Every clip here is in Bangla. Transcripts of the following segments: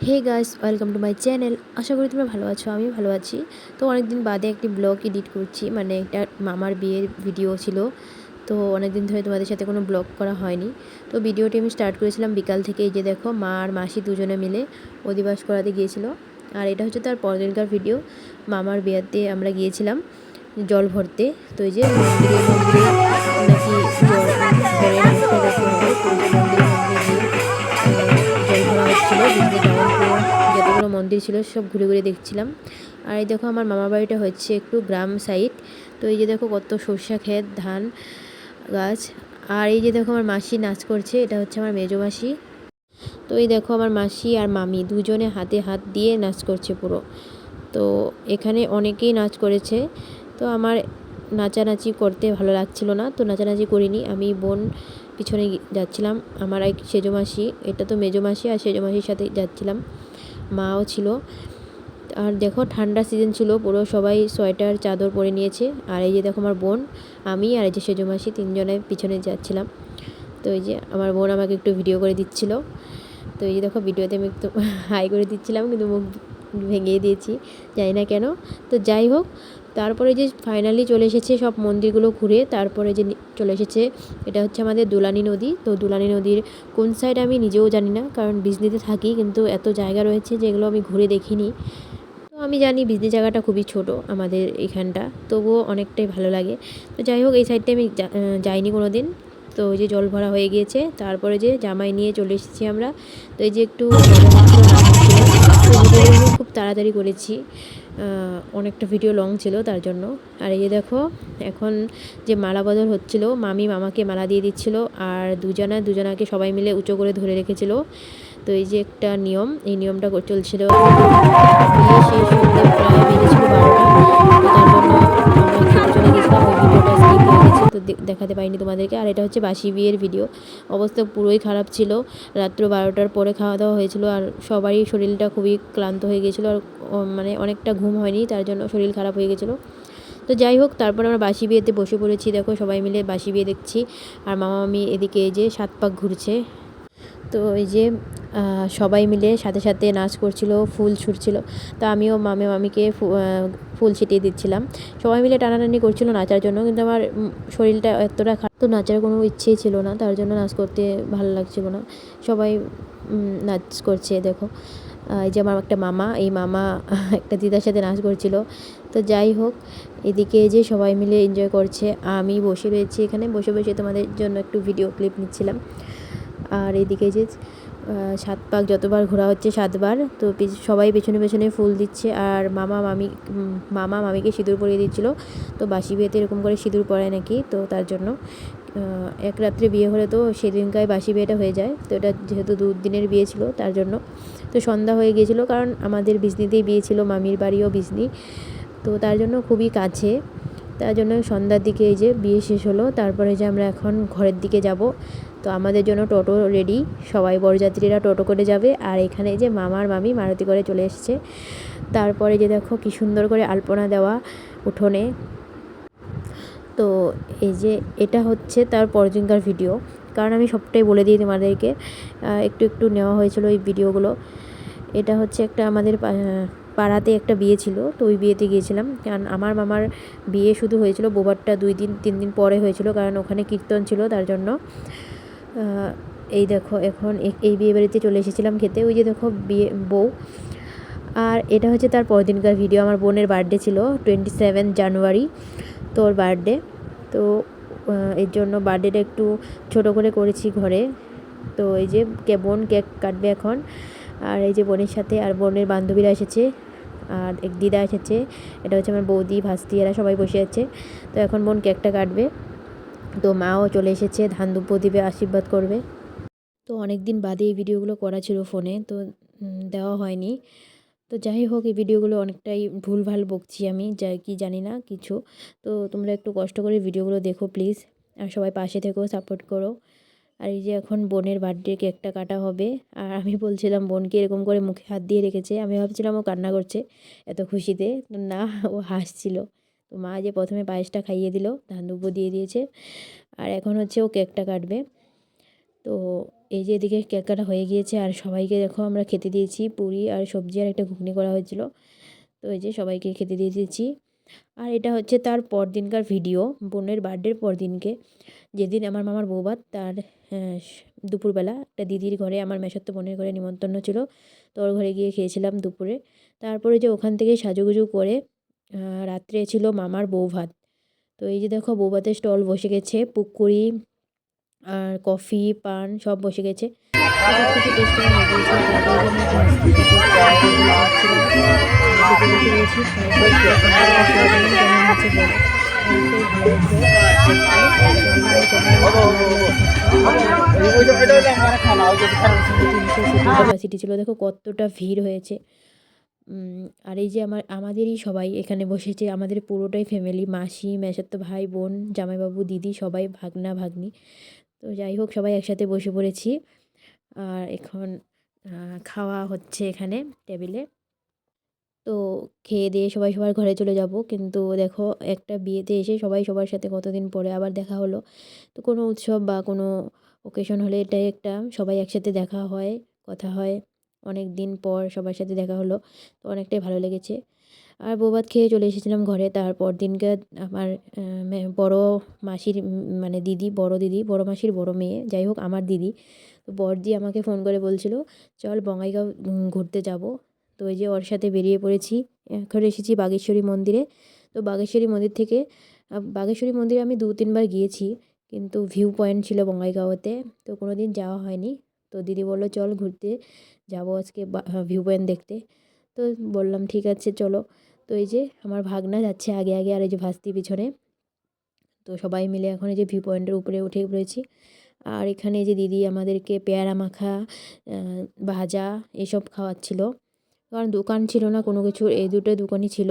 Hey guys, welcome to my channel. আশা করি তোমরা ভালো আছো, আমি ভালো আছি। তো অনেকদিন বাদে একটি ব্লগ এডিট করছি, মানে একটা মামার বিয়ের ভিডিও ছিল। তো অনেকদিন ধরে তোমাদের সাথে কোনো ব্লগ করা হয়নি। তো ভিডিওটি আমি স্টার্ট করেছিলাম বিকাল থেকে। এই যে দেখো, মা আর মাসি দুজনে মিলে অধিবাস করাতে গিয়েছিল। আর এটা হচ্ছে তার পরেরকার ভিডিও। মামার বিয়েতে আমরা গিয়েছিলাম জল ভরতে। তো এই যে মন্দিরে মন্দিরে নাকি জল ভরে নমস্কার করতে হয়। তো এই যে মন্দিরে মন্দিরে গিয়ে জল ভরা হচ্ছিলো। বৃন্দাবন পুরো যতগুলো মন্দির ছিল সব ঘুরে ঘুরে দেখছিলাম। আর এই দেখো, আমার মামা বাড়িটা হচ্ছে একটু গ্রাম সাইড। তো এই যে দেখো, কত সর্ষা ক্ষেত, ধান গাছ। আর এই যে দেখো, আমার মাসি নাচ করছে, এটা হচ্ছে আমার মেজো মাসি। তো এই দেখো, আমার মাসি আর মামি দুজনে হাতে হাত দিয়ে নাচ করছে পুরো। তো এখানে অনেকেই নাচ করেছে। তো আমার নাচানাচি করতে ভালো লাগছিল না, তো নাচানাচি করিনি। আমি বোন পিছনে যাচ্ছিলাম। আমার এক সেজো মাসি, এটা তো মেজো মাসি, আর সেজো মাসির সাথে যাচ্ছিলাম। মাও ছিল। আর দেখো, ঠান্ডা সিজন ছিল, পুরো সবাই সোয়েটার চাদর পরে নিয়েছে। আর এই যে দেখো, আমার বোন, আমি আর এই যে সেজো মাসি তিনজনে পিছনে যাচ্ছিলাম। তো এই যে আমার বোন আমাকে একটু ভিডিও করে দিচ্ছিল। তো এই যে দেখো, ভিডিওতে আমি একটু হাই করে দিচ্ছিলাম, কিন্তু মুখ ভেঙে দিয়েছি, জানি না কেন। তো যাই হোক, তারপরে যে ফাইনালি চলে এসেছে সব মন্দিরগুলো ঘুরে। তারপরে যে চলে এসেছে, এটা হচ্ছে আমাদের দুলানি নদী। তো দুলানি নদীর কোন সাইড আমি নিজেও জানি না, কারণ বিজনিতে থাকি, কিন্তু এত জায়গা রয়েছে যেগুলো আমি ঘুরে দেখিনি। তো আমি জানি বিজনি জায়গাটা খুবই ছোট আমাদের এখানটা, তবুও অনেকটাই ভালো লাগে। তো যাই হোক, এই সাইডটা আমি যাইনি কোনো দিন। তো ওই যে জল ভরা হয়ে গিয়েছে, তারপরে যে জামাই নিয়ে চলে এসেছি আমরা। তো এই যে একটু মজা হচ্ছিলো, নাচ হচ্ছিলো। তো ভিডিওগুলো আমি খুব তাড়াতাড়ি করেছি, অনেকটা ভিডিও লং ছিল তার জন্য। আর এই যে দেখো, এখন যে মালা বদল হচ্ছিলো, মামি মামাকে মালা দিয়ে দিচ্ছিলো, আর দুজনাকে সবাই মিলে উঁচু করে ধরে রেখেছিল। তো এই যে একটা নিয়ম, এই নিয়মটা চলছিল। বিয়ে শেষ হতে প্রায় বেজেছিল 12টা। তো তার জন্য আমরা খেতে চলে গেছিলাম, ওই ভিডিওটা স্কিপ হয়ে গেছে, তো দেখাতে পারিনি তোমাদেরকে। আর এটা হচ্ছে বাসি বিয়ের ভিডিও। অবস্থা পুরোই খারাপ ছিল। রাত্র 12টার পরে খাওয়া দাওয়া হয়েছিল, আর সবারই শরীরটা খুবই ক্লান্ত হয়ে গেছিলো। আর মানে অনেকটা ঘুম হয়নি, তার জন্য শরীর খারাপ হয়ে গেছিলো। তো যাই হোক, তারপর আমরা বাসি বিয়েতে বসে পড়েছি। দেখো, সবাই মিলে বাসি বিয়ে দেখছি। আর মামা মামি এদিকে এই যে 7 পাক ঘুরছে। তো এই যে সবাই মিলে সাথে সাথে নাচ করছিল, ফুল ছুঁড়ছিল। তো আমিও মামিকে ফুল ছিটিয়ে দিচ্ছিলাম। সবাই মিলে টানাটানি করছিল নাচার জন্য, কিন্তু আমার শরীরটা এতটা খারাপ, তো নাচার কোনো ইচ্ছেই ছিল না, তার জন্য নাচ করতে ভালো লাগছিল না। সবাই নাচ করছে দেখো। এই যে আমার একটা মামা, এই মামা একটা দিদার সাথে নাচ করছিল। তো যাই হোক, এদিকে যে সবাই মিলে এনজয় করছে, আমি বসে রয়েছি এখানে, বসে বসে তোমাদের জন্য একটু ভিডিও ক্লিপ নিচ্ছিলাম। আর এদিকে যে 7 পাক যতবার ঘোরা হচ্ছে 7বার। তো সবাই পেছনে পেছনে ফুল দিচ্ছে, আর মামা মামিকে সিঁদুর পরিয়ে দিচ্ছিলো। তো বাসি বিয়েতে এরকম করে সিঁদুর পরায় নাকি, তো তার জন্য এক রাত্রে বিয়ে হলে তো সেদিনকায় বাসি বিয়েটা হয়ে যায়। তো এটা যেহেতু 2 দিনের বিয়ে ছিল, তার জন্য তো সন্ধ্যা হয়ে গিয়েছিলো, কারণ আমাদের বিজনিতেই বিয়ে ছিল, মামির বাড়িও বিজনি, তো তার জন্য খুবই কাছে। তার জন্য সন্ধ্যার দিকে এই যে বিয়ে শেষ হলো। তারপরে যে আমরা এখন ঘরের দিকে যাব। তো আমাদের জন্য টোটো রেডি, সবাই বরযাত্রীরা টোটো করে যাবে। আর এখানে যে মামার মামি মারুতি করে চলে এসেছে। তারপরে যে দেখো, কি সুন্দর করে আলপনা দেওয়া উঠোনে। তো এই যে এটা হচ্ছে তার পরদিনকার ভিডিও, কারণ আমি সবটাই বলে দিই তোমাদেরকে, একটু একটু নেওয়া হয়েছিল এই ভিডিওগুলো। এটা হচ্ছে একটা আমাদের পাড়াতে একটা বিয়ে ছিল, তো ওই বিয়েতে গিয়েছিলাম। কারণ আমার মামার বিয়ে শুধু হয়েছিল বোবারটা 2-3 দিন পরে হয়েছিল, কারণ ওখানে কীর্তন ছিল, তার জন্য। এই দেখো, এখন এই বিয়ে বাড়িতে চলে এসেছিলাম খেতে। ওই যে দেখো বিয়ে বউ। আর এটা হচ্ছে তার পরদিনকার ভিডিও। আমার বোনের বার্থডে ছিল 27 জানুয়ারি, তো ওর বার্থডে। তো এর জন্য বার্থডেটা একটু ছোট করে করেছি ঘরে। তো এই যে বোন কেক কাটবে এখন। আর এই যে বোনের সাথে আর বোনের বান্ধবীরা এসেছে, আর এক দিদা এসেছে। এটা হচ্ছে আমার বৌদি, ভাস্তি, এরা সবাই বসে আছে। তো এখন বোন কেকটা কাটবে। তো মাও চলে এসেছে, ধান দুব্বো দিবে, আশীর্বাদ করবে। তো অনেক দিন বাদে এই ভিডিওগুলো করা ছিল ফোনে, তো দেওয়া হয়নি। তো যাই হোক, এই ভিডিওগুলো অনেকটাই ভুলভাল বকছি আমি, যা কি জানি না কিছু। তো তোমরা একটু কষ্ট করে ভিডিওগুলো দেখো প্লিজ, আর সবাই পাশে থেকেও সাপোর্ট করো। আর এই যে এখন বোনের বার্থডে কেকটা কাটা হবে। আর আমি বলছিলাম বোনকে এরকম করে মুখে হাত দিয়ে রেখেছে, আমি ভাবছিলাম ও কান্না করছে এত খুশিতে, না, ও হাসছিল। তো মা যে প্রথমে পায়েসটা খাইয়ে দিল, ধান দুব্বো দিয়ে দিয়েছে, আর এখন হচ্ছে ও কেকটা কাটবে। তো এই যে এদিকে কেক কাটা হয়ে গিয়েছে আর সবাইকে দেখো আমরা খেতে দিয়েছি, পুরি আর সবজি আর একটা ঘুগনি করা হয়েছিল। তো এই যে সবাইকে খেতে দিয়ে দিয়েছি। আর এটা হচ্ছে তার পরদিনকার ভিডিও, বোনের বার্থডের পর দিনকে, যেদিন আমার মামার বৌভাত তার দুপুরবেলা একটা দিদির ঘরে, আমার মেসোতো বোনের ঘরে নিমন্ত্রণ ছিল, তো ওর ঘরে গিয়ে খেয়েছিলাম দুপুরে। তারপরে যে ওখান থেকে সাজুগুজু করে রাত্রে ছিল মামার বৌভাত। তো এই যে দেখো বৌভাতের স্টল বসে গেছে, পুকুরি আর কফি পান সব বসে গেছে। তো সব কিছু টেস্ট করা হয়ে গিয়েছে। তারপরে যে আমরা ভাস্তি ভিডিও করছিলাম, খেতে বসে গেছি। সবাই টেস্ট করে কমেন্টে শেয়ার করবেন কেমন হয়েছে বলে। অনেকটাই ভালো হয়েছে দেখতে। এখানে 300 সিটিং ক্যাপাসিটি ছিল, দেখো কতটা ভিড় হয়েছে। আর এই যে আমাদেরই সবাই এখানে বসেছে, আমাদের পুরোটাই ফ্যামিলি, মাসি, মেসোতো ভাই বোন, জামাইবাবু, দিদি, সবাই ভাগনা ভাগ্নি। তো যাই হোক সবাই একসাথে বসে পড়েছি। আর এখন খাওয়া হচ্ছে এখানে টেবিলে। তো খেয়ে দিয়ে সবাই সবার ঘরে চলে যাব, কিন্তু দেখো একটা বিয়েতে এসে সবাই সবার সাথে কতদিন পরে আবার দেখা হলো। তো কোনো উৎসব বা কোনো ওকেশন হলে এটাই একটা, সবাই একসাথে দেখা হয়, কথা হয়। অনেক দিন পর সবার সাথে দেখা হলো, তো অনেকটাই ভালো লেগেছে। আর বৌভাত খেয়ে চলে এসেছিলাম ঘরে। তারপর দিনকে আমার বড় মাসির মানে দিদি, বড় মাসির বড় মেয়ে, যাই হোক আমার দিদি, তো বড়দি আমাকে ফোন করে বলছিল চল বঙ্গাইগাঁও ঘুরতে যাব। তো ওই যে ওর সাথে বেরিয়ে পড়েছি। এখন এসেছি বাগেশ্বরী মন্দিরে। তো বাগেশ্বরী মন্দির থেকে বাগেশ্বরী মন্দিরে আমি 2-3 বার গিয়েছি, কিন্তু ভিউ পয়েন্ট ছিল বঙ্গাইগাঁওতে, তো কোনো দিন যাওয়া হয়নি। তো দিদি বললো চল ঘুরতে যাবো আজকে, ভিউ পয়েন্ট দেখতে। তো বললাম ঠিক আছে চলো। তো এই যে আমার ভাগনা যাচ্ছে আগে আগে, আর এই যে ভাস্তি পিছনে। তো সবাই মিলে এখন এই যে ভিউ পয়েন্টের উপরে উঠে পড়েছি। আর এখানে এই যে দিদি আমাদেরকে পেয়ারা মাখা, ভাজা এসব খাওয়াচ্ছিল, কারণ দোকান ছিল না কোনো কিছুর, এই দুটো দোকানই ছিল।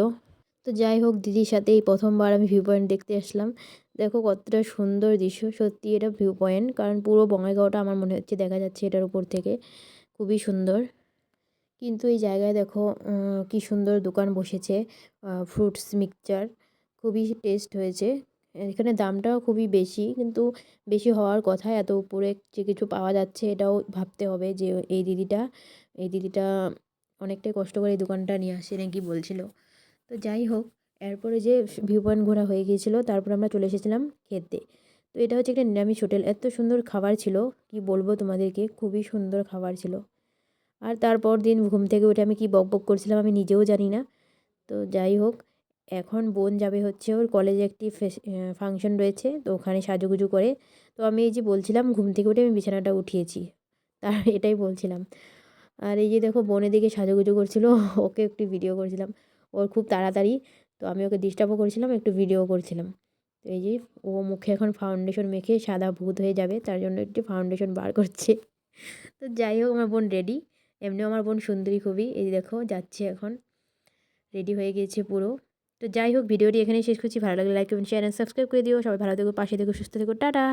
তো যাই হোক দিদির সাথে এই প্রথমবার আমি ভিউ পয়েন্ট দেখতে আসলাম। দেখো কতটা সুন্দর দৃশ্য, সত্যি এটা ভিউ পয়েন্ট, কারণ পুরো বঙ্গাইগাঁওটা আমার মনে হচ্ছে দেখা যাচ্ছে এটার উপর থেকে, খুবই সুন্দর। কিন্তু এই জায়গায় দেখো কি সুন্দর দোকান বসেছে, ফ্রুটস মিক্সচার, খুবই টেস্ট হয়েছে। এখানে দামটাও খুবই বেশি, কিন্তু বেশি হওয়ার কথা, এত উপরে যে কিছু পাওয়া যাচ্ছে এটাও ভাবতে হবে যে এই দিদিটা অনেকটাই কষ্ট করে এই দোকানটা নিয়ে আসে নাকি বলছিল। তো যাই হোক, এরপরে যে ভিউ পয়েন্ট ঘোরা হয়ে গিয়েছিলো, তারপর আমরা চলে এসেছিলাম খেতে। তো এটা হচ্ছে একটা নিরামিষ হোটেল, এত সুন্দর খাবার ছিল কি বলবো তোমাদেরকে, খুবই সুন্দর খাবার ছিল। আর তারপর দিন ঘুম থেকে উঠে আমি কি বকবক করছিলাম আমি নিজেও জানি না। তো যাই হোক, এখন বোন যাবে হচ্ছে ওর কলেজে একটি ফাংশন রয়েছে, তো ওখানে সাজুগুজু করে। তো আমি এই যে বলছিলাম ঘুম থেকে উঠে আমি বিছানাটা উঠিয়েছি, তার এটাই বলছিলাম। আর এই যে দেখো বোন এদিকে সাজুগুজু করছিল, ওকে একটু ভিডিও করছিলাম, ওর খুব তাড়াতাড়ি, তো আমি ওকে ডিস্টার্বও করছিলাম, একটু ভিডিও করছিলাম। তো এই যে ও মুখে এখন ফাউন্ডেশন মেখে সাদা ভূত হয়ে যাবে, তার জন্য একটু ফাউন্ডেশন বার করছে। তো যাই হোক আমার বোন রেডি, এমনিও আমার বোন সুন্দরী খুবই, এই দেখো যাচ্ছে এখন, রেডি হয়ে গিয়েছে পুরো। তো যাই হোক ভিডিওটি এখানেই শেষ করছি, ভালো লাগলে like comment share and subscribe করে দিও। সবাই ভালো থেকো, পাশে থেকো, সুস্থ থেকো, টাটা।